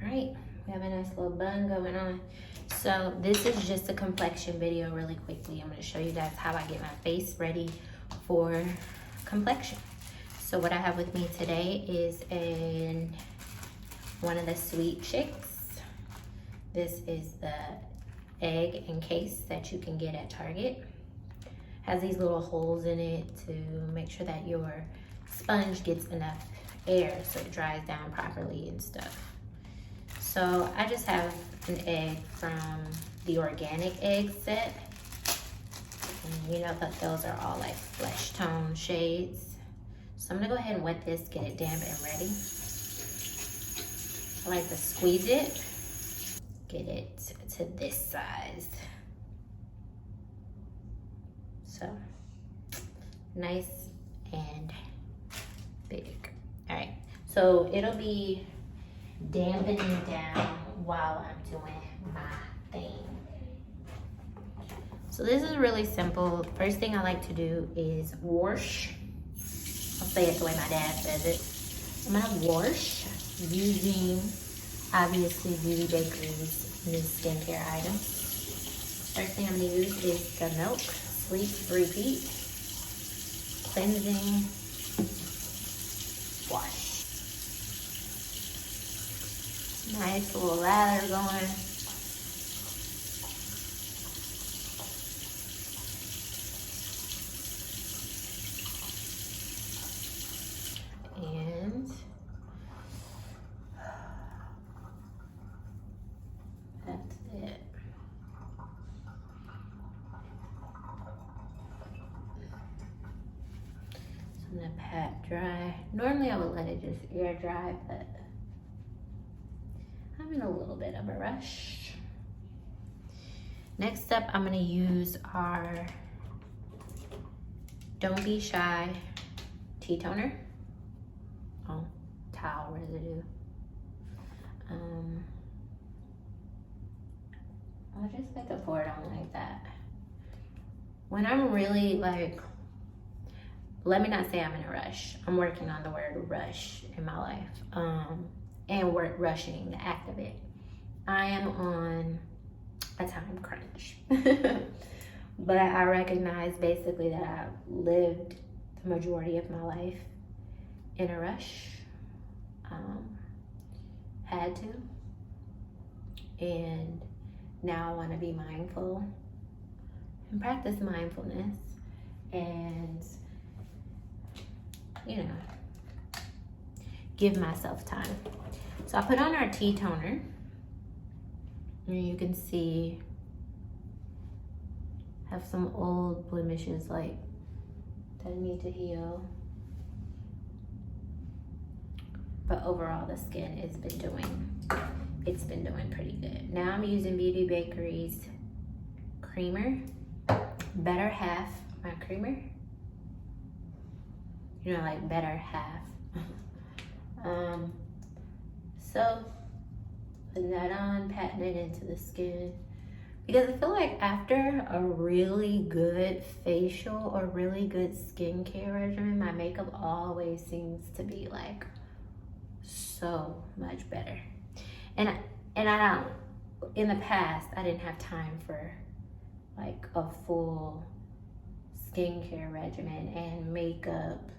right, we have a nice little bun going on. So this is just a complexion video really quickly. I'm gonna show you guys how I get my face ready for complexion. So what I have with me today is one of the sweet chicks. This is the egg encase that you can get at Target. Has these little holes in it to make sure that your sponge gets enough air so it dries down properly and stuff. So I just have an egg from the organic egg set. And you know that those are all like flesh tone shades. So I'm gonna go ahead and wet this, get it damp and ready. I like to squeeze it, get it to this size. So nice and big. All right, so it'll be dampening down while I'm doing my thing. So this is really simple. First thing I like to do is wash. I'll say it the way my dad says it. I'm gonna wash using, obviously, Beauty Bakerie's new skincare items. First thing I'm gonna use is the Milk Sleep Repeat Cleansing Wash. Nice little lather going. And that's it. So I'm gonna pat dry. Normally I would let it just air dry, but I'm in a little bit of a rush. Next up, I'm gonna use our Don't Be Shy tea toner. Oh, towel residue. I just like to pour it on like that. When I'm really like, let me not say I'm in a rush. I'm working on the word rush in my life. And we're rushing the act of it. I am on a time crunch. But I recognize basically that I've lived the majority of my life in a rush. Had to. And now I want to be mindful and practice mindfulness and, you know, give myself time. So I put on our tea toner, and you can see I have some old blemishes like that need to heal. But overall the skin it's been doing pretty good. Now I'm using Beauty Bakerie's creamer, Better Half, my creamer. You know, like Better Half. So, putting that on, patting it into the skin. Because I feel like after a really good facial or really good skincare regimen, my makeup always seems to be like so much better. And I don't, in the past, I didn't have time for like a full skincare regimen and makeup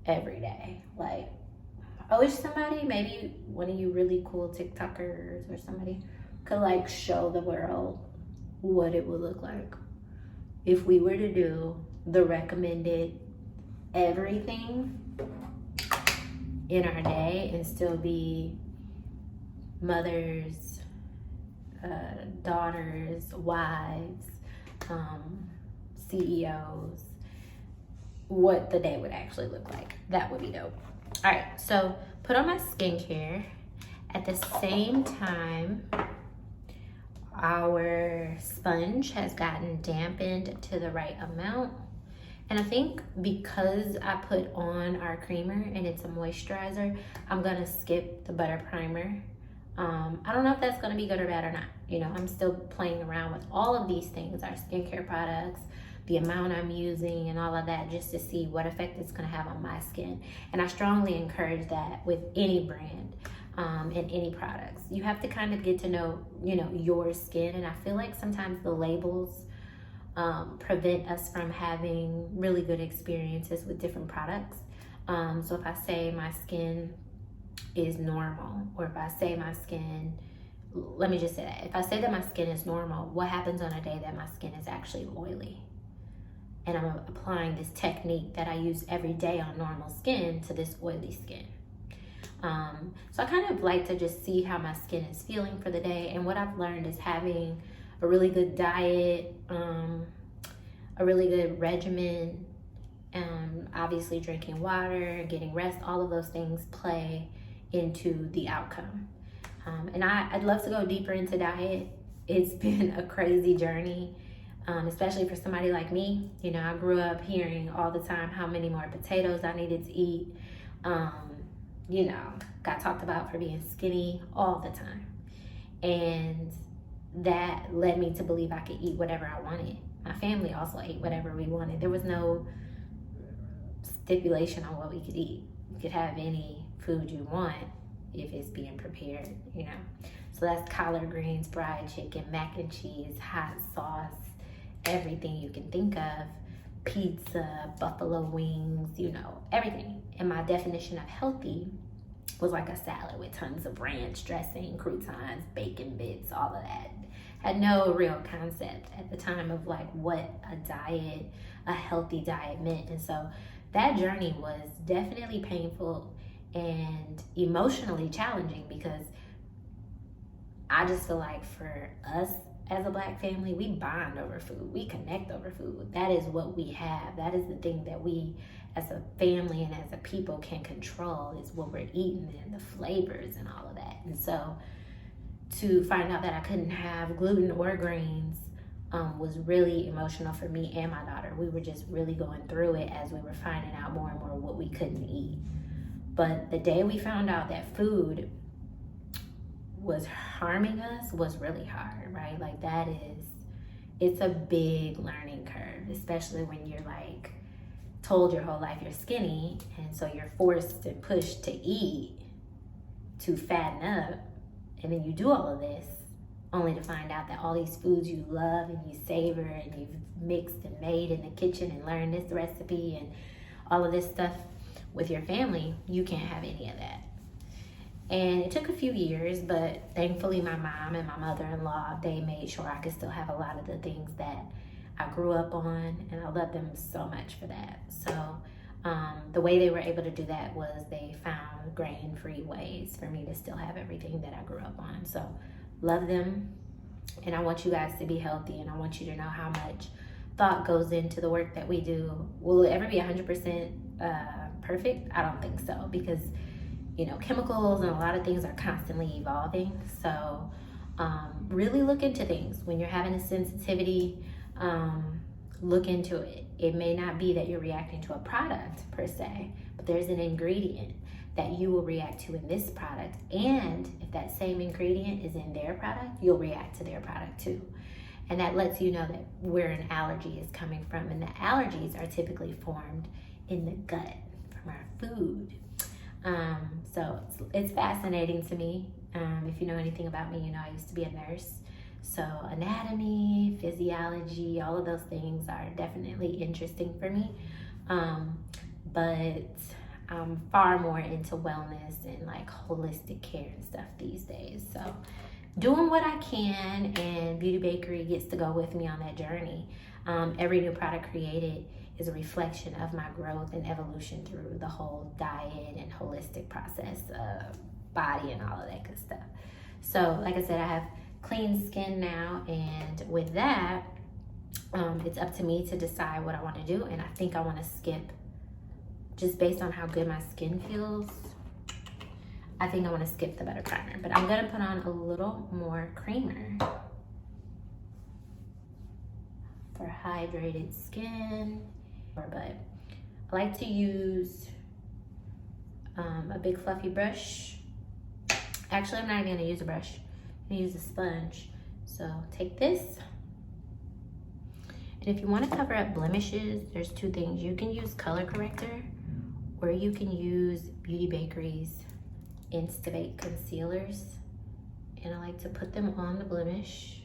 every day. Like, I wish somebody, maybe one of you really cool TikTokers or somebody, could like show the world what it would look like if we were to do the recommended everything in our day and still be mothers, daughters, wives, CEOs, what the day would actually look like. That would be dope. All right, so put on my skincare. At the same time, our sponge has gotten dampened to the right amount. And I think because I put on our creamer and it's a moisturizer, I'm gonna skip the butter primer. I don't know if that's gonna be good or bad or not. You know, I'm still playing around with all of these things, our skincare products, the amount I'm using and all of that, just to see what effect it's gonna have on my skin. And I strongly encourage that with any brand. in any products. You have to kind of get to know, you know, your skin. And I feel like sometimes the labels prevent us from having really good experiences with different products. So if I say my skin is normal, or if I say my skin, let me just say that. If I say that my skin is normal, what happens on a day that my skin is actually oily? And I'm applying this technique that I use every day on normal skin to this oily skin. So I kind of like to just see how my skin is feeling for the day. And what I've learned is having a really good diet, a really good regimen, obviously drinking water, getting rest, all of those things play into the outcome. And I'd love to go deeper into diet. It's been a crazy journey, especially for somebody like me. You know, I grew up hearing all the time how many more potatoes I needed to eat. You know, got talked about for being skinny all the time. And that led me to believe I could eat whatever I wanted. My family also ate whatever we wanted. There was no stipulation on what we could eat. You could have any food you want if it's being prepared, you know. So that's collard greens, fried chicken, mac and cheese, hot sauce, everything you can think of, pizza, buffalo wings, you know, everything. And my definition of healthy was like a salad with tons of ranch dressing, croutons, bacon bits, all of that. Had no real concept at the time of like what a diet, a healthy diet meant. And so that journey was definitely painful and emotionally challenging, because I just feel like for us as a Black family, we bond over food. We connect over food. That is what we have. That is the thing that we as a family and as a people can control, is what we're eating and the flavors and all of that. And so to find out that I couldn't have gluten or grains was really emotional for me and my daughter. We were just really going through it as we were finding out more and more what we couldn't eat. But the day we found out that food was harming us was really hard, right? Like it's a big learning curve, especially when you're like told your whole life you're skinny, and so you're forced and pushed to eat to fatten up, and then you do all of this only to find out that all these foods you love and you savor and you've mixed and made in the kitchen and learned this recipe and all of this stuff with your family, you can't have any of that. And it took a few years, but thankfully my mom and my mother-in-law, they made sure I could still have a lot of the things that I grew up on, and I love them so much for that. So the way they were able to do that was they found grain-free ways for me to still have everything that I grew up on. So love them, and I want you guys to be healthy, and I want you to know how much thought goes into the work that we do. Will it ever be 100% perfect? I don't think so, because you know, chemicals and a lot of things are constantly evolving. So really look into things. When you're having a sensitivity, look into it. It may not be that you're reacting to a product per se, but there's an ingredient that you will react to in this product. And if that same ingredient is in their product, you'll react to their product too. And that lets you know that where an allergy is coming from. And the allergies are typically formed in the gut from our food. So it's fascinating to me. If you know anything about me, you know I used to be a nurse. So anatomy, physiology, all of those things are definitely interesting for me. But I'm far more into wellness and like holistic care and stuff these days. So doing what I can, and Beauty Bakerie gets to go with me on that journey. Every new product created is a reflection of my growth and evolution through the whole diet and holistic process of body and all of that good stuff. So like I said, I have clean skin now, and with that, it's up to me to decide what I want to do. And I think I want to skip, just based on how good my skin feels, I think I want to skip the butter primer, but I'm going to put on a little more creamer for hydrated skin. But I like to use a big fluffy brush. Actually, I'm not even gonna use a brush. I'm gonna use a sponge. So take this. And if you wanna cover up blemishes, there's two things. You can use color corrector, or you can use Beauty Bakerie's Instabake concealers, and I like to put them on the blemish.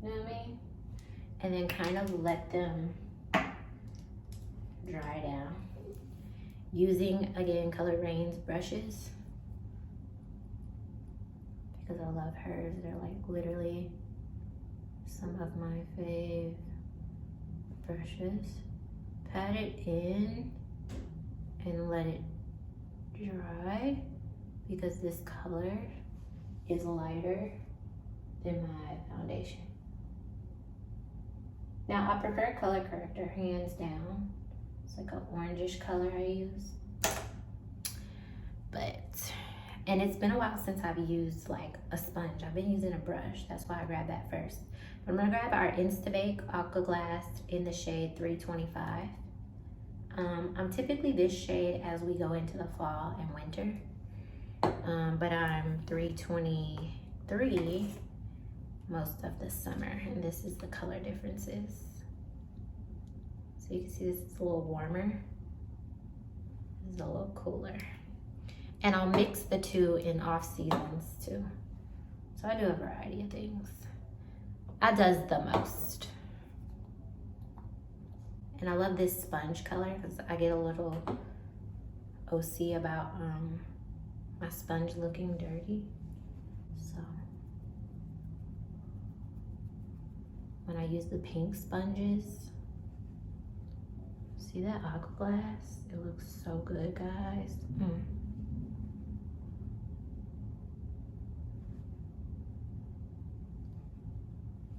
You know what I mean? And then kind of let them dry down. Using, again, Color Rain's brushes, because I love hers. They're like literally some of my fave brushes. Pat it in and let it dry, because this color is lighter than my foundation. Now, I prefer color corrector, hands down. It's like an orangish color I use. And it's been a while since I've used like a sponge. I've been using a brush. That's why I grabbed that first. But I'm gonna grab our Instabake Aqua Glass in the shade 325. I'm typically this shade as we go into the fall and winter. But I'm 323 most of the summer, and this is the color differences. So you can see this is a little warmer, this is a little cooler. And I'll mix the two in off seasons too. So I do a variety of things. I does the most. And I love this sponge color because I get a little OC about my sponge looking dirty. So when I use the pink sponges, see that aqua glass? It looks so good, guys.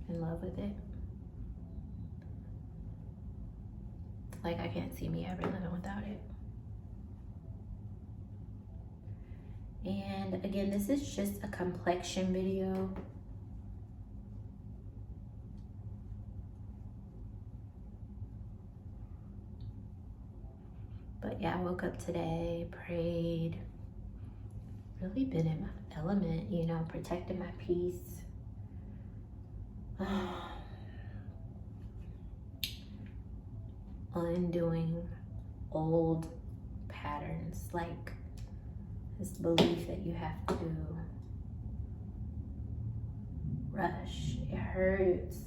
In love with it. Like, I can't see me ever living without it. And again, this is just a complexion video. But yeah, I woke up today, prayed, really been in my element, you know, protecting my peace. Undoing old patterns, like this belief that you have to rush. It hurts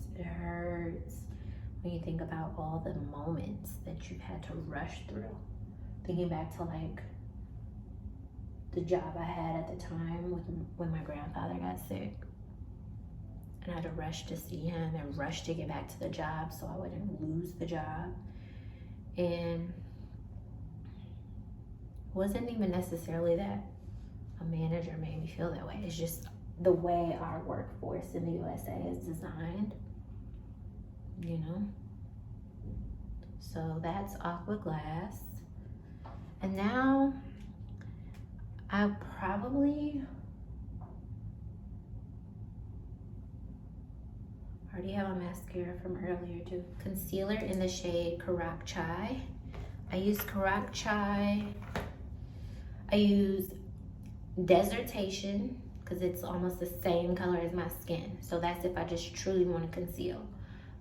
when you think about all the moments that you've had to rush through. Thinking back to like the job I had at the time when my grandfather got sick. And I had to rush to see him and rush to get back to the job so I wouldn't lose the job. And it wasn't even necessarily that a manager made me feel that way. It's just the way our workforce in the USA is designed, you know? So that's Aqua Glass. And now I already have a mascara from earlier too. Concealer in the shade Karak Chai. I use Karak Chai. I use Desertation because it's almost the same color as my skin. So that's if I just truly want to conceal.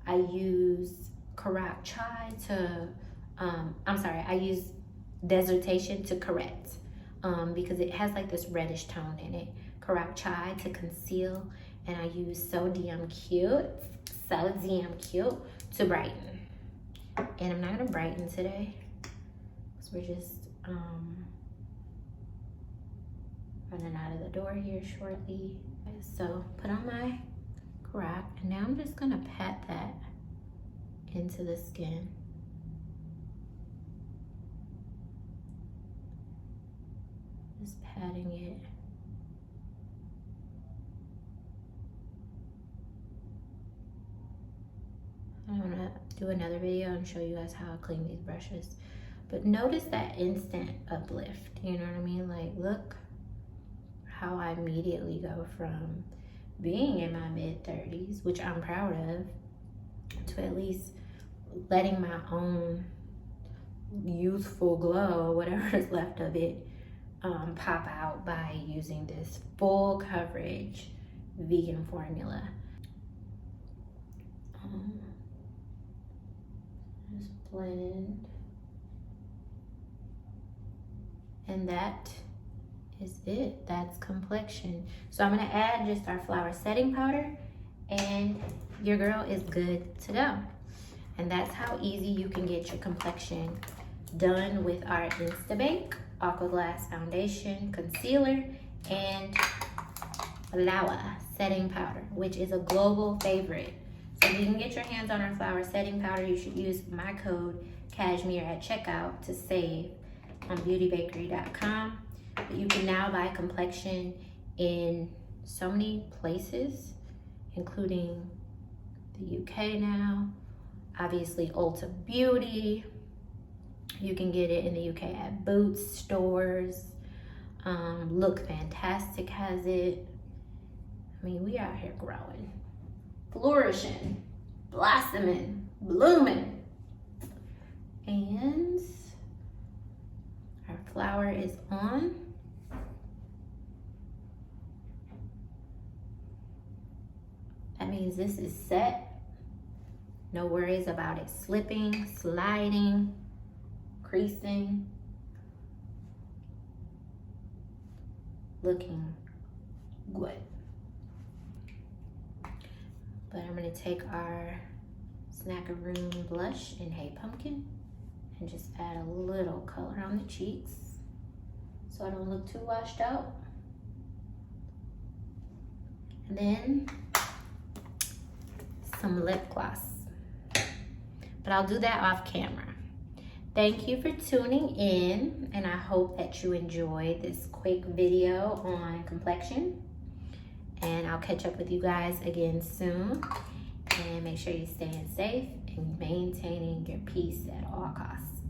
I use Karak Chai to, I use Desertation to correct because it has like this reddish tone in it. Karak Chai to conceal. And I use So Damn Cute to brighten. And I'm not gonna brighten today, because we're just running out of the door here shortly. So put on my crack, and now I'm just gonna pat that into the skin. Just patting it. I'm gonna do another video and show you guys how I clean these brushes. But notice that instant uplift, you know what I mean? Like, look how I immediately go from being in my mid-30s, which I'm proud of, to at least letting my own youthful glow, whatever is left of it, pop out by using this full coverage vegan formula. Just blend. And that is it. That's complexion. So I'm gonna add just our flower setting powder and your girl is good to go. And that's how easy you can get your complexion done with our Instabake Aqua Glass Foundation, concealer, and flower setting powder, which is a global favorite. So if you can get your hands on our flower setting powder, you should use my code Cashmere at checkout to save on beautybakerie.com. But you can now buy complexion in so many places, including the UK now, obviously Ulta Beauty. You can get it in the UK at Boots stores. LookFantastic has it. I mean, we out here growing, flourishing, blossoming, blooming. And our flower is on. That means this is set. No worries about it slipping, sliding, creasing. Looking good. But I'm gonna take our Snackaroon blush in Hey Pumpkin and just add a little color on the cheeks so I don't look too washed out. And then some lip gloss. But I'll do that off camera. Thank you for tuning in, and I hope that you enjoyed this quick video on complexion. And I'll catch up with you guys again soon. And make sure you're staying safe and maintaining your peace at all costs.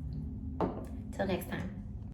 Till next time.